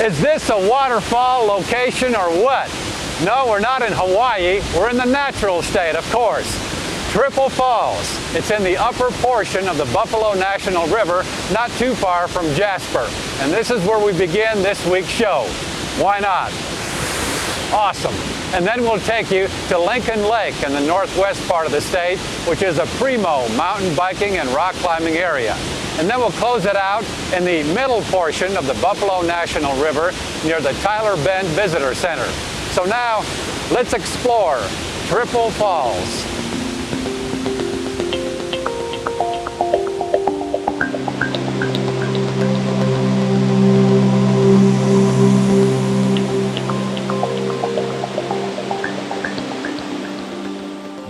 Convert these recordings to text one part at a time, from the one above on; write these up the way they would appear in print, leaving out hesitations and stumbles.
Is this a waterfall location or what? No, we're not in Hawaii. We're in the natural state, of course. Triple Falls. It's in the upper portion of the Buffalo National River, not too far from Jasper. And this is where we begin this week's show. Why not? Awesome. And then we'll take you to Lincoln Lake in the northwest part of the state, which is a primo mountain biking and rock climbing area. And then we'll close it out in the middle portion of the Buffalo National River near the Tyler Bend Visitor Center. So now, let's explore Triple Falls.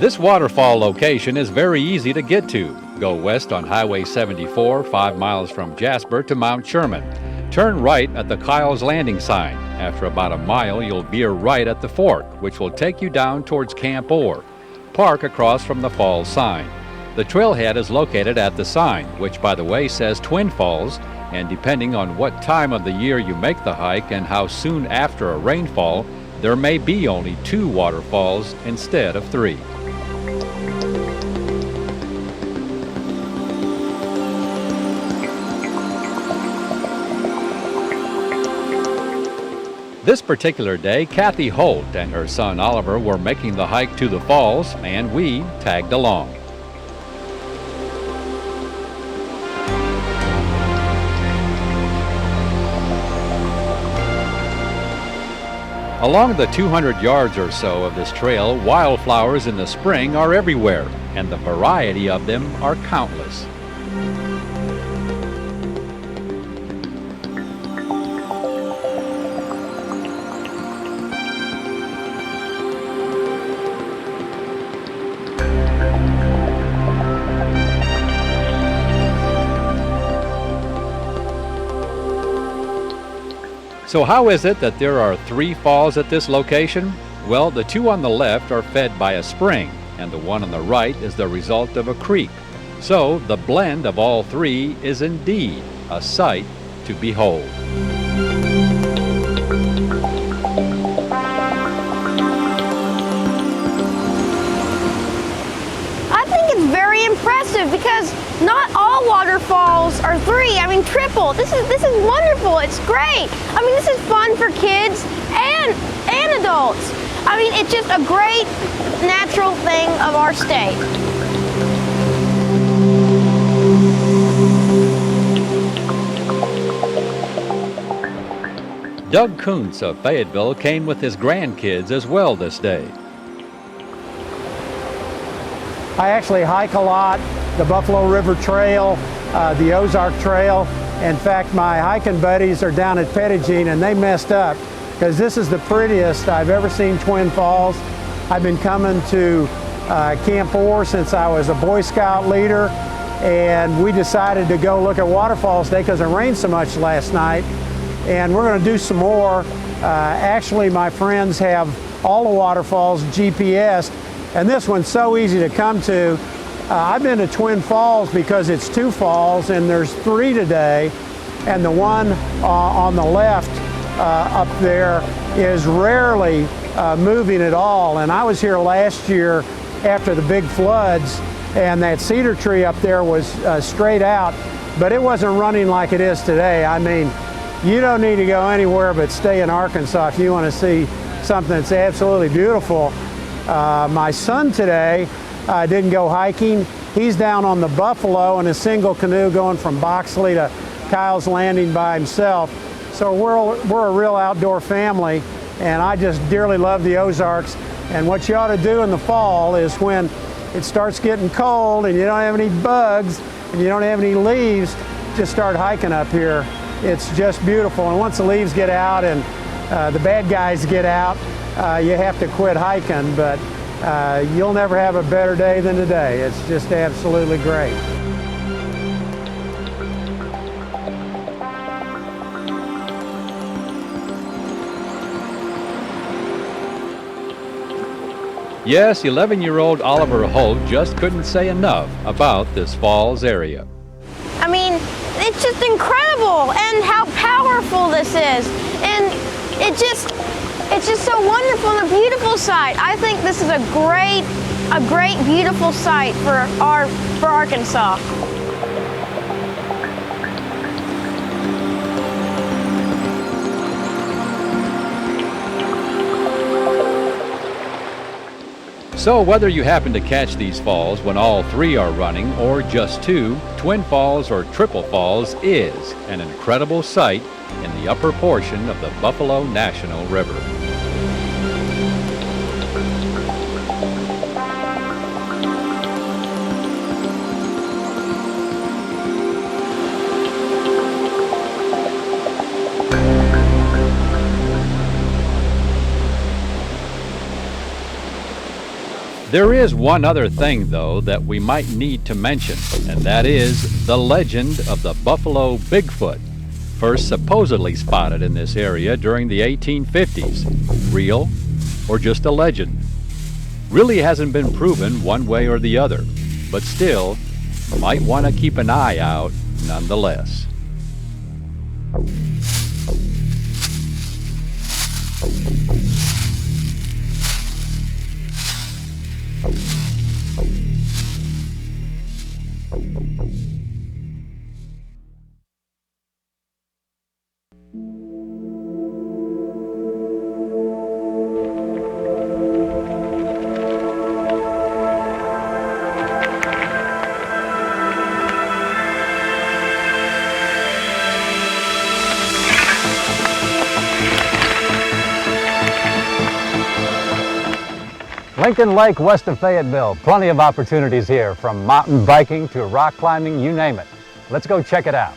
This waterfall location is very easy to get to. Go west on Highway 74, 5 miles from Jasper to Mount Sherman. Turn right at the Kyle's Landing sign. After about a mile, you'll veer right at the fork, which will take you down towards Camp Orr. Park across from the falls sign. The trailhead is located at the sign, which by the way says Twin Falls, and depending on what time of the year you make the hike and how soon after a rainfall, there may be only 2 waterfalls instead of 3. This particular day, Kathy Holt and her son Oliver were making the hike to the falls, and we tagged along. Along the 200 yards or so of this trail, wildflowers in the spring are everywhere, and the variety of them are countless. So how is it that there are 3 falls at this location? Well, the 2 on the left are fed by a spring, and the one on the right is the result of a creek. So the blend of all 3 is indeed a sight to behold. I think it's very impressive because not all waterfalls are 3. I mean, triple. This is wonderful. It's great. I mean, this is fun for kids and adults. I mean, it's just a great natural thing of our state. Doug Kuntz of Fayetteville came with his grandkids as well this day. I actually hike a lot, the Buffalo River Trail, the Ozark Trail. In fact, my hiking buddies are down at KTEJ and they messed up because this is the prettiest I've ever seen Twin Falls. I've been coming to Camp Orr since I was a Boy Scout leader, and we decided to go look at waterfalls today because it rained so much last night. And we're going to do some more. Actually, my friends have all the waterfalls GPSed, and this one's so easy to come to. I've been to Twin Falls because it's 2 falls, and there's 3 today, and the one on the left up there is rarely moving at all. And I was here last year after the big floods, and that cedar tree up there was straight out, but it wasn't running like it is today. I mean, you don't need to go anywhere but stay in Arkansas if you want to see something that's absolutely beautiful. My son today didn't go hiking. He's down on the Buffalo in a single canoe going from Boxley to Kyle's Landing by himself. So we're a real outdoor family, and I just dearly love the Ozarks. And what you ought to do in the fall is when it starts getting cold and you don't have any bugs and you don't have any leaves, just start hiking up here. It's just beautiful. And once the leaves get out and the bad guys get out, you have to quit hiking, but you'll never have a better day than today. It's just absolutely great. Yes, 11-year-old Oliver Holt just couldn't say enough about this falls area. I mean, it's just incredible, and how powerful this is. and it's just so wonderful and a beautiful sight. I think this is a great, beautiful sight for Arkansas. So whether you happen to catch these falls when all three are running or just two, Twin Falls or Triple Falls is an incredible sight in the upper portion of the Buffalo National River. There is one other thing, though, that we might need to mention, and that is the legend of the Buffalo Bigfoot, first supposedly spotted in this area during the 1850s. Real or just a legend? Really hasn't been proven one way or the other, but still, might want to keep an eye out nonetheless. Lincoln Lake, west of Fayetteville. Plenty of opportunities here, from mountain biking to rock climbing, you name it. Let's go check it out.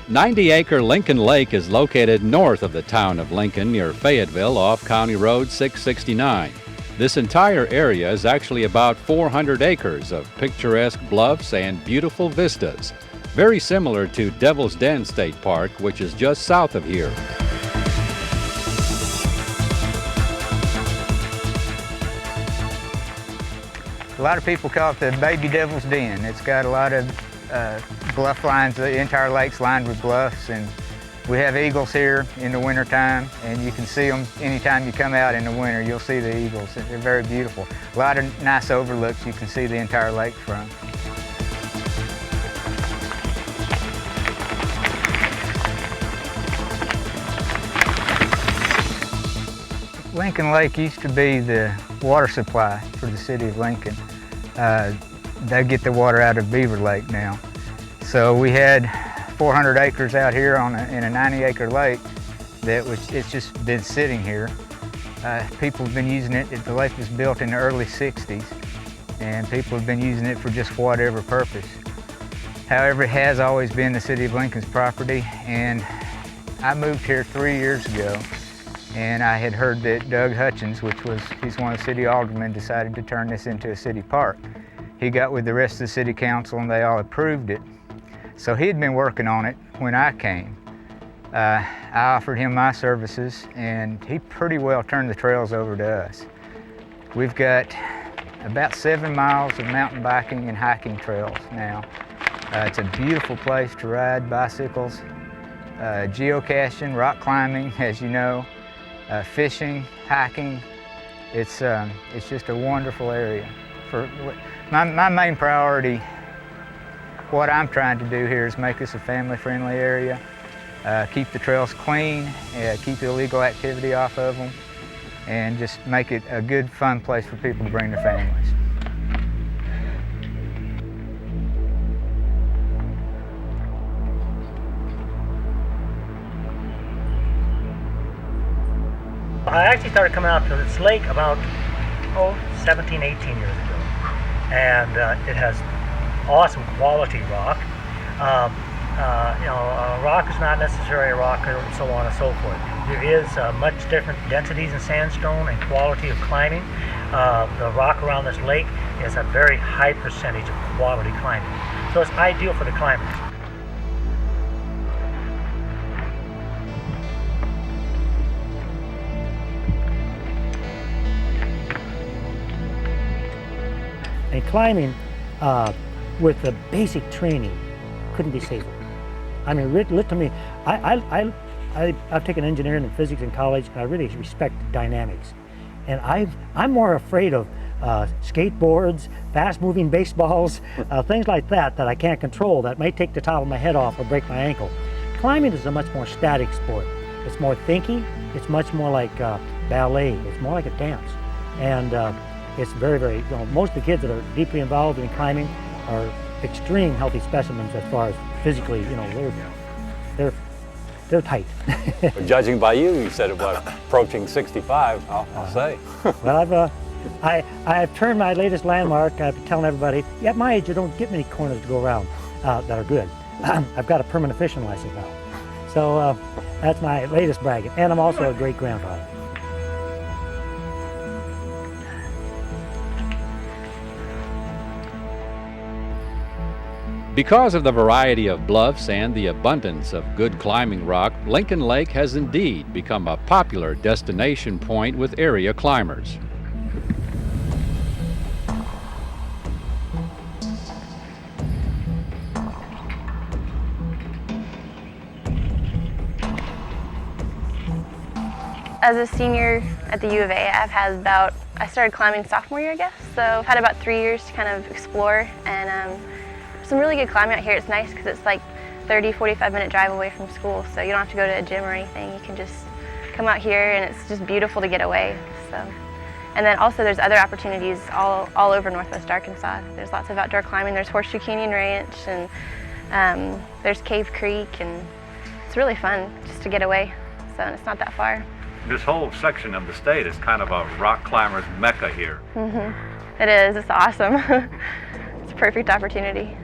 "90-acre Lincoln Lake is located north of the town of Lincoln near Fayetteville off County Road 669. This entire area is actually about 400 acres of picturesque bluffs and beautiful vistas, very similar to Devil's Den State Park, which is just south of here. A lot of people call it the Baby Devil's Den. It's got a lot of bluff lines. The entire lake's lined with bluffs, and we have eagles here in the wintertime, and you can see them anytime you come out in the winter. You'll see the eagles. They're very beautiful. A lot of nice overlooks you can see the entire lake from. Lincoln Lake used to be the water supply for the city of Lincoln. They get the water out of Beaver Lake now. So we had 400 acres out here in a 90-acre lake it's just been sitting here. People have been using it. The lake was built in the early 60s, and people have been using it for just whatever purpose. However, it has always been the city of Lincoln's property, and I moved here 3 years ago, and I had heard that Doug Hutchins, he's one of the city aldermen, decided to turn this into a city park. He got with the rest of the city council and they all approved it. So he had been working on it when I came. I offered him my services, and he pretty well turned the trails over to us. We've got about 7 miles of mountain biking and hiking trails now. It's a beautiful place to ride bicycles, geocaching, rock climbing, as you know, fishing, hiking. It's just a wonderful area. My main priority, what I'm trying to do here is make this a family-friendly area, keep the trails clean, keep illegal activity off of them, and just make it a good, fun place for people to bring their families. I actually started coming out to this lake about 17, 18 years ago, and it has awesome quality rock. Rock is not necessarily a rock, and so on and so forth. There is much different densities in sandstone and quality of climbing. The rock around this lake is a very high percentage of quality climbing, so it's ideal for the climbers. And climbing with the basic training couldn't be safer. I mean, literally, I've taken engineering and physics in college, and I really respect dynamics. And I'm more afraid of skateboards, fast-moving baseballs, things like that I can't control that may take the top of my head off or break my ankle. Climbing is a much more static sport. It's more thinking. It's much more like ballet. It's more like a dance. And it's very, very, most of the kids that are deeply involved in climbing are extreme healthy specimens as far as physically, they're tight. But judging by you, you said it was approaching 65, I'll say. Well, I've turned my latest landmark. I've been telling everybody, at my age, you don't get many corners to go around that are good. I've got a permanent fishing license now. So that's my latest bragging. And I'm also a great grandfather. Because of the variety of bluffs and the abundance of good climbing rock, Lincoln Lake has indeed become a popular destination point with area climbers. As a senior at the U of A, I started climbing sophomore year, I guess. So I've had about 3 years to kind of explore, and some really good climbing out here. It's nice because it's like 30-45 minute drive away from school, so you don't have to go to a gym or anything. You can just come out here, and it's just beautiful to get away. So, and then also there's other opportunities all over Northwest Arkansas. There's lots of outdoor climbing. There's Horseshoe Canyon Ranch, and there's Cave Creek, and it's really fun just to get away. So, and it's not that far. This whole section of the state is kind of a rock climber's mecca here. Mm-hmm. It is. It's awesome. It's a perfect opportunity.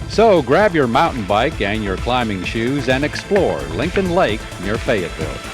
So grab your mountain bike and your climbing shoes and explore Lincoln Lake near Fayetteville.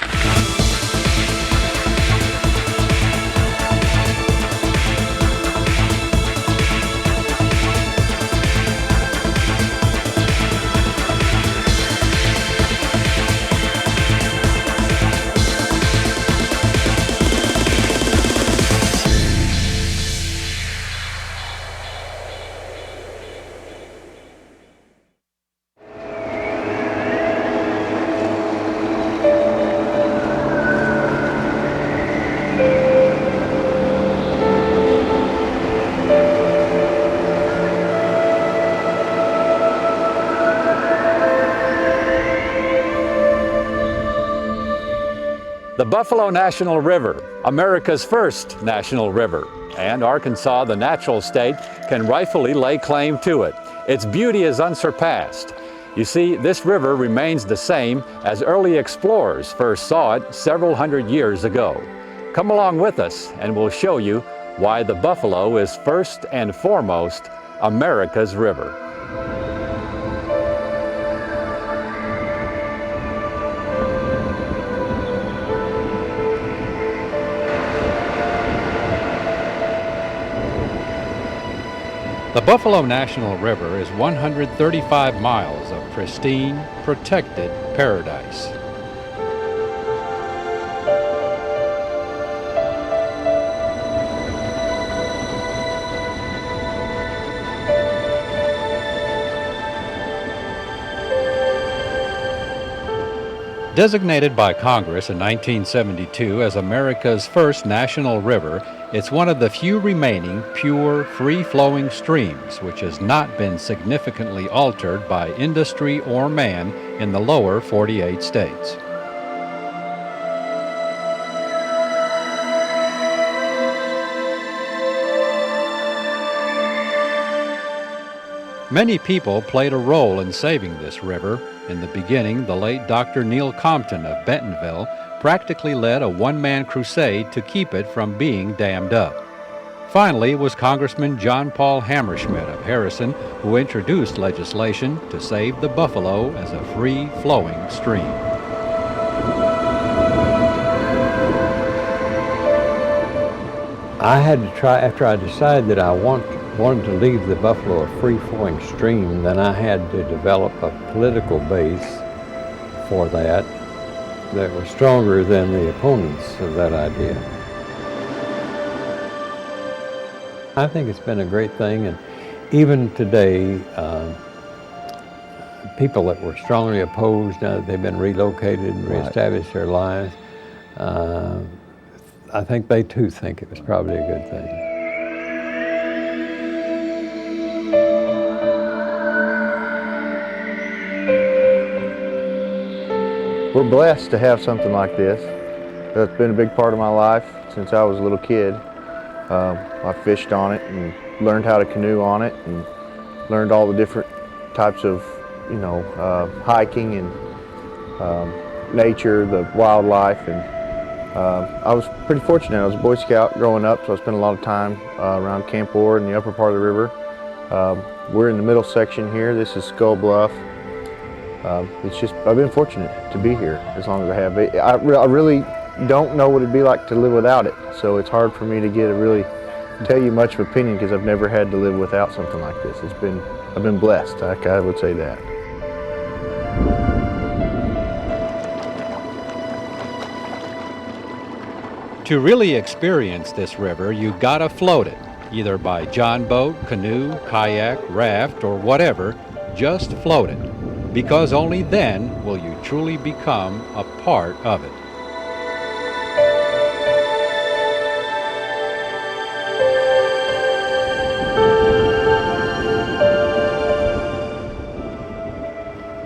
The Buffalo National River, America's first national river, and Arkansas, the natural state, can rightfully lay claim to it. Its beauty is unsurpassed. You see, this river remains the same as early explorers first saw it several hundred years ago. Come along with us and we'll show you why the Buffalo is first and foremost America's river. The Buffalo National River is 135 miles of pristine, protected paradise. Designated by Congress in 1972 as America's first national river, it's one of the few remaining pure, free-flowing streams which has not been significantly altered by industry or man in the lower 48 states. Many people played a role in saving this river. In the beginning, the late Dr. Neil Compton of Bentonville practically led a one-man crusade to keep it from being dammed up. Finally, it was Congressman John Paul Hammerschmidt of Harrison who introduced legislation to save the Buffalo as a free-flowing stream. I had to try, after I decided that I wanted to leave the Buffalo a free-flowing stream, then I had to develop a political base for that. that were stronger than the opponents of that idea. I think it's been a great thing, and even today, people that were strongly opposed, now that they've been relocated and reestablished their lives, I think they too think it was probably a good thing. We're blessed to have something like this. That's been a big part of my life since I was a little kid. I fished on it and learned how to canoe on it and learned all the different types of, hiking and nature, the wildlife, and I was pretty fortunate. I was a Boy Scout growing up, so I spent a lot of time around Camp Orr in the upper part of the river. We're in the middle section here. This is Skull Bluff. I've been fortunate to be here as long as I have. I really don't know what it'd be like to live without it, so it's hard for me to really tell you much of an opinion because I've never had to live without something like this. I've been blessed, I would say that. To really experience this river, you gotta float it, either by john boat, canoe, kayak, raft, or whatever. Just float it, because only then will you truly become a part of it.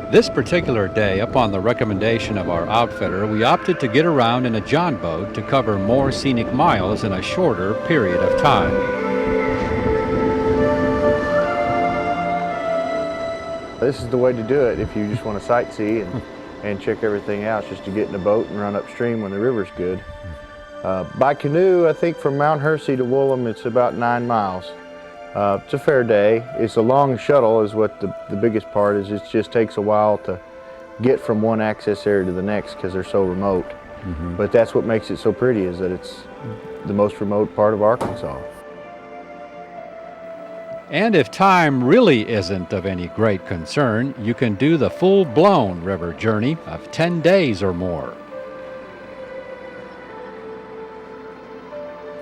This particular day, upon the recommendation of our outfitter, we opted to get around in a john boat to cover more scenic miles in a shorter period of time. This is the way to do it if you just want to sightsee and check everything out, just to get in a boat and run upstream when the river's good. By canoe, I think from Mount Hersey to Woolham, it's about 9 miles. It's a fair day. It's a long shuttle is what the biggest part is. It just takes a while to get from one access area to the next because they're so remote. But that's what makes it so pretty, is that it's the most remote part of Arkansas. And if time really isn't of any great concern, you can do the full-blown river journey of 10 days or more.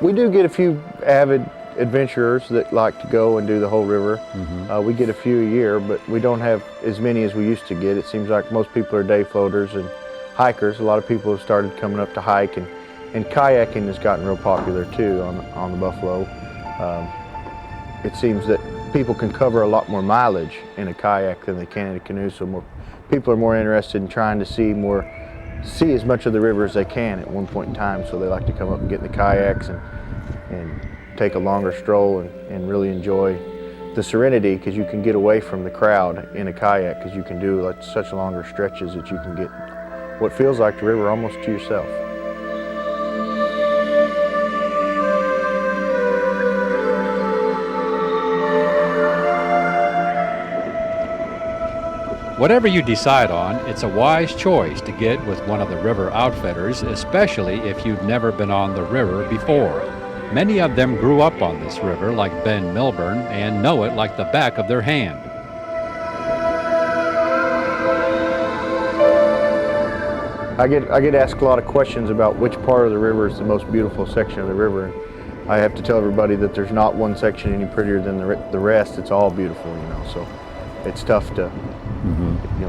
We do get a few avid adventurers that like to go and do the whole river. We get a few a year, but we don't have as many as we used to get. It seems like most people are day floaters and hikers. A lot of people have started coming up to hike, and kayaking has gotten real popular too on the Buffalo. It seems that people can cover a lot more mileage in a kayak than they can in a canoe, so people are more interested in trying to see as much of the river as they can at one point in time, so they like to come up and get in the kayaks and take a longer stroll and really enjoy the serenity, because you can get away from the crowd in a kayak, because you can do such longer stretches that you can get what feels like the river almost to yourself. Whatever you decide on, it's a wise choice to get with one of the river outfitters, especially if you've never been on the river before. Many of them grew up on this river like Ben Milburn and know it like the back of their hand. I get asked a lot of questions about which part of the river is the most beautiful section of the river. I have to tell everybody that there's not one section any prettier than the rest. It's all beautiful, so it's tough to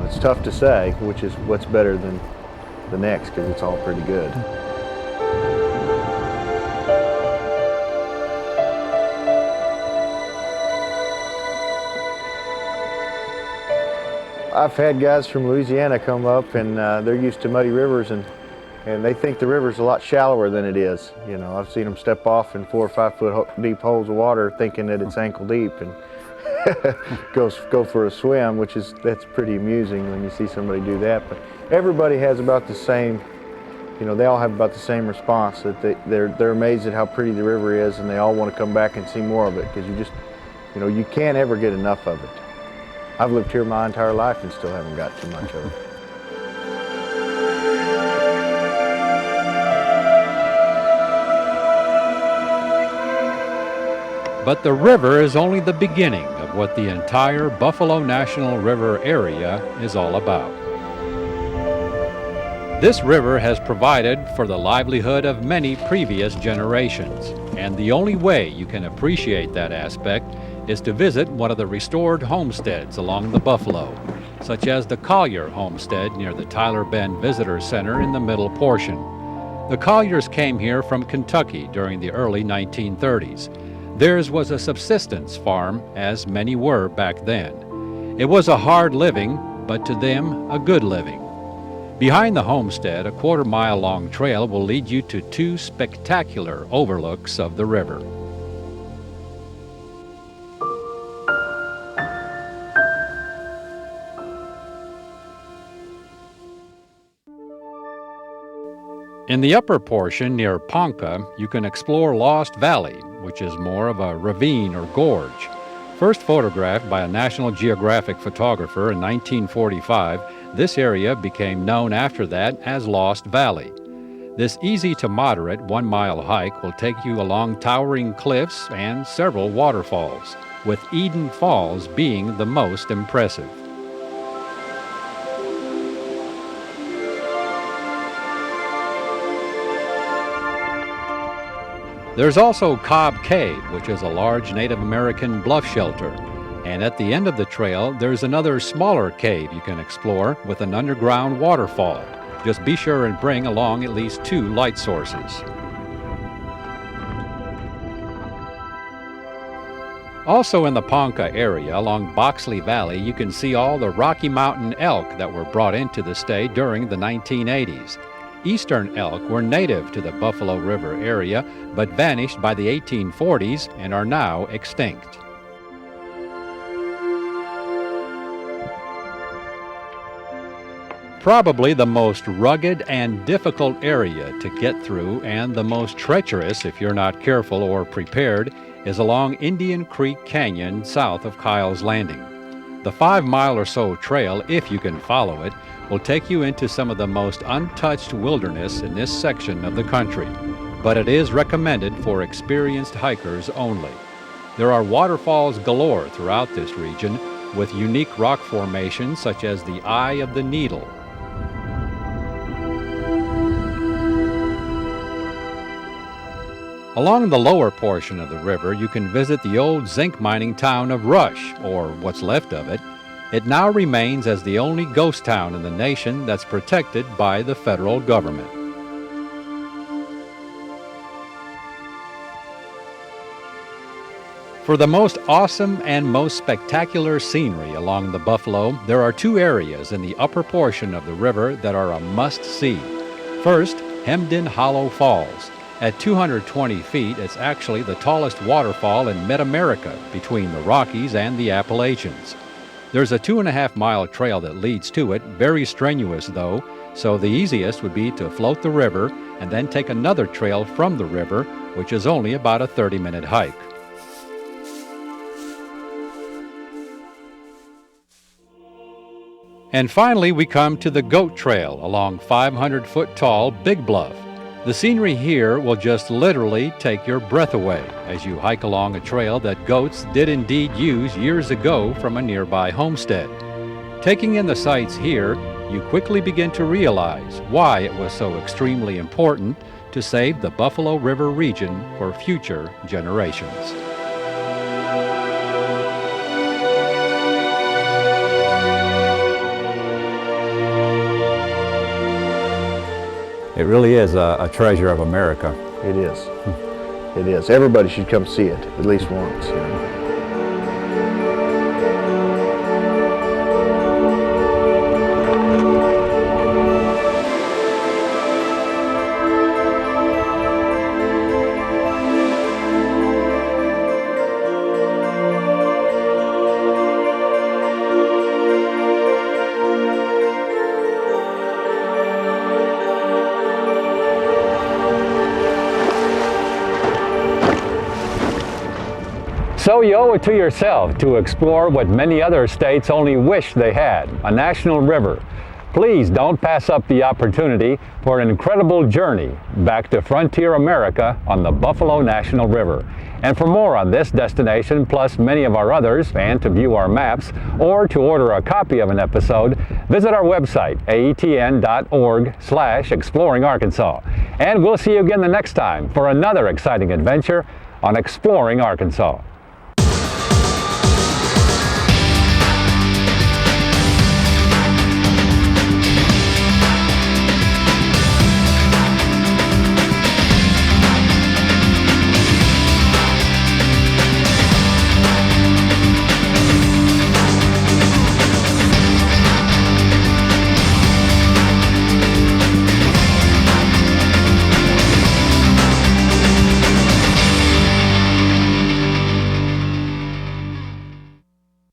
it's tough to say which is what's better than the next, because it's all pretty good. I've had guys from Louisiana come up, and they're used to muddy rivers, and they think the river's a lot shallower than it is. I've seen them step off in 4 or 5 foot deep holes of water thinking that it's ankle deep, and go for a swim, that's pretty amusing when you see somebody do that. But everybody has about the same, they all have about the same response, that they're amazed at how pretty the river is, and they all want to come back and see more of it, because you can't ever get enough of it. I've lived here my entire life and still haven't got too much of it. But the river is only the beginning of what the entire Buffalo National River area is all about. This river has provided for the livelihood of many previous generations, and the only way you can appreciate that aspect is to visit one of the restored homesteads along the Buffalo, such as the Collier homestead near the Tyler Bend Visitor Center in the middle portion. The Colliers came here from Kentucky during the early 1930s. Theirs was a subsistence farm, as many were back then. It was a hard living, but to them a good living. Behind the homestead, a quarter-mile long trail will lead you to two spectacular overlooks of the river. In the upper portion near Ponca, you can explore Lost Valley, which is more of a ravine or gorge. First photographed by a National Geographic photographer in 1945, this area became known after that as Lost Valley. This easy to moderate 1 mile hike will take you along towering cliffs and several waterfalls, with Eden Falls being the most impressive. There's also Cobb Cave, which is a large Native American bluff shelter. And at the end of the trail, there's another smaller cave you can explore with an underground waterfall. Just be sure and bring along at least 2 light sources. Also in the Ponca area along Boxley Valley, you can see all the Rocky Mountain elk that were brought into the state during the 1980s. Eastern elk were native to the Buffalo River area, but vanished by the 1840s and are now extinct. Probably the most rugged and difficult area to get through, and the most treacherous if you're not careful or prepared, is along Indian Creek Canyon south of Kyle's Landing. The 5-mile or so trail, if you can follow it, will take you into some of the most untouched wilderness in this section of the country, but it is recommended for experienced hikers only. There are waterfalls galore throughout this region, with unique rock formations such as the Eye of the Needle. Along the lower portion of the river, you can visit the old zinc mining town of Rush, or what's left of it. It now remains as the only ghost town in the nation that's protected by the federal government. For the most awesome and most spectacular scenery along the Buffalo, there are 2 areas in the upper portion of the river that are a must-see. First, Hemden Hollow Falls. At 220 feet, it's actually the tallest waterfall in mid-America between the Rockies and the Appalachians. There's a 2.5-mile trail that leads to it, very strenuous though, so the easiest would be to float the river and then take another trail from the river, which is only about a 30-minute hike. And finally, we come to the Goat Trail along 500-foot-tall Big Bluff. The scenery here will just literally take your breath away as you hike along a trail that goats did indeed use years ago from a nearby homestead. Taking in the sights here, you quickly begin to realize why it was so extremely important to save the Buffalo River region for future generations. It really is a treasure of America. It is. It is. Everybody should come see it at least once. So you owe it to yourself to explore what many other states only wish they had, a national river. Please don't pass up the opportunity for an incredible journey back to frontier America on the Buffalo National River. And for more on this destination, plus many of our others, and to view our maps, or to order a copy of an episode, visit our website, aetn.org/exploringarkansas. And we'll see you again the next time for another exciting adventure on Exploring Arkansas.